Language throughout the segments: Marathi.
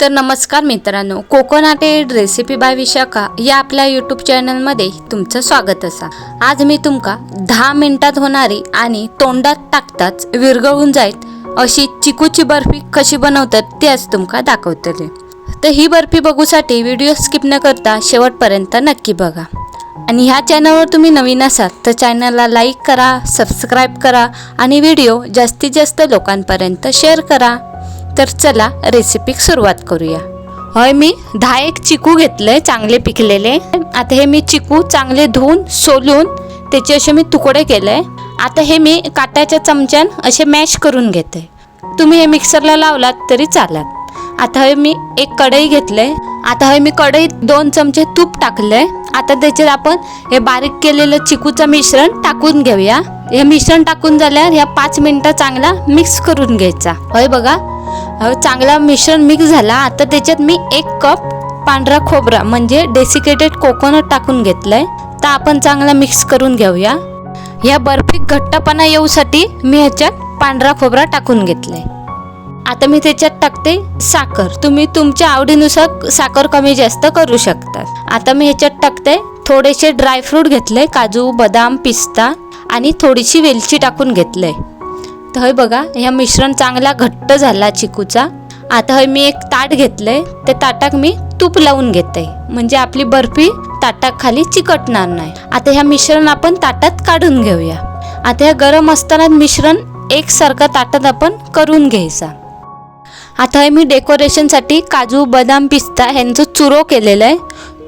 तर नमस्कार मित्रांनो, कोकोनटेड रेसिपी बाय विशाखा या आपल्या यूट्यूब चॅनलमध्ये तुमचं स्वागत असा। आज मी तुमका 10 मिनिटात होणारी आणि तोंडात टाकताच विरघळून जाईल अशी चिकूची बर्फी कशी बनवतात ते आज तुमका दाखवतले। तर ही बर्फी बघूसाठी व्हिडिओ स्किप न करता शेवटपर्यंत नक्की बघा। आणि ह्या चॅनलवर तुम्ही नवीन असाल तर चॅनलला लाईक करा, सबस्क्राईब करा आणि व्हिडिओ जास्तीत जास्त लोकांपर्यंत शेअर करा। तर चला रेसिपी सुरुवात करूया। होय, मी 10 चिकू घेतले चांगले पिकलेले। आता हे मी चिकू चांगले धुवून सोलून त्याचे असे मी तुकडे केले। आता हे मी काट्याच्या चमच्यान असे मॅश करून घेते। तुम्ही हे मिक्सरला लावलात तरी चालत। आता हे मी एक कढई घेतले। आता हे मी कढईत 2 चमचे तूप टाकले। आता त्याच्यात आपण हे बारीक केलेलं चिकूचं मिश्रण टाकून घेऊया। हे मिश्रण टाकून झाल्यावर ह्या 5 मिनिटं चांगला मिक्स करून घ्यायचा। होय बघा, चांगला मिश्रण मिक्स झाला। आता त्याच्यात मी 1 कप पांढरा खोबरा म्हणजे डेसिकेटेड कोकोनट टाकून घेतलंय। तर आपण चांगला मिक्स करून घेऊया। या बर्फी घट्टपणा येऊसाठी मी ह्याच्यात पांढरा खोबरा टाकून घेतलाय। आता मी त्याच्यात टाकते साखर। तुम्ही तुमच्या आवडीनुसार साखर कमी जास्त करू शकता। आता मी ह्याच्यात टाकते थोडेसे ड्रायफ्रूट घेतले, काजू, बदाम, पिस्ता आणि थोडीशी वेलची टाकून घेतले। तर हे बघा, ह्या मिश्रण चांगला घट्ट झाला चिकूचा। आता हे मी एक ताट घेतले, त्या ताटात मी तूप लावून घेते म्हणजे आपली बर्फी ताटाखाली चिकटणार नाही। आता ह्या मिश्रण आपण ताटात काढून घेऊया। आता हे गरम असताना मिश्रण एकसारखं ताटात आपण करून घ्यायचा। आता हे मी डेकोरेशनसाठी काजू, बदाम, पिस्ता ह्यांचं चुरो केलेलं आहे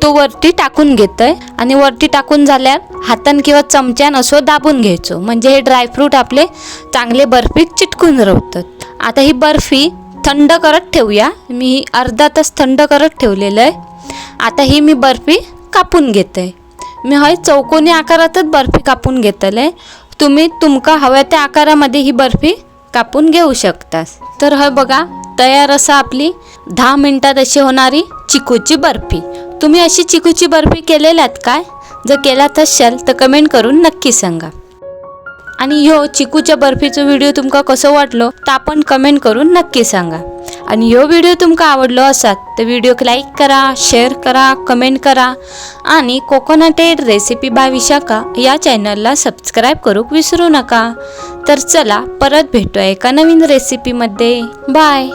तो वरती टाकून घेतोय। आणि वरती टाकून झाल्यावर हातान किंवा चमच्यान असो दाबून घ्यायचो म्हणजे हे ड्रायफ्रूट आपले चांगले बर्फी चिटकून राहतात। आता ही बर्फी थंड करत ठेवूया। मी अर्धा तास थंड करत ठेवलेलं आहे। आता ही मी बर्फी कापून घेते। मी होय चौकोनी आकारातच बर्फी कापून घेतले। तुम्ही तुमका हव्या त्या आकारामध्ये ही बर्फी कापून घेऊ शकता। तर हे बघा, तयार असा आपली 10 मिनिटात अशी होणारी चिकूची बर्फी। तुम्ही अशी चिकूची बर्फी केलेल्यात काय? जर केलात असाल तर कमेंट करून नक्की सांगा। आणि ह्यो चिकूच्या बर्फीचा व्हिडिओ तुमका कसं वाटलो तर आपण कमेंट करून नक्की सांगा। आणि ह्यो व्हिडिओ तुमका आवडलो असाल तर व्हिडिओक लाईक करा, शेअर करा, कमेंट करा आणि कोकोनटेड रेसिपी बाय विशाखा या चॅनलला सबस्क्राईब करूक विसरू नका। तर चला परत भेटूया एका नवीन रेसिपीमध्ये। बाय।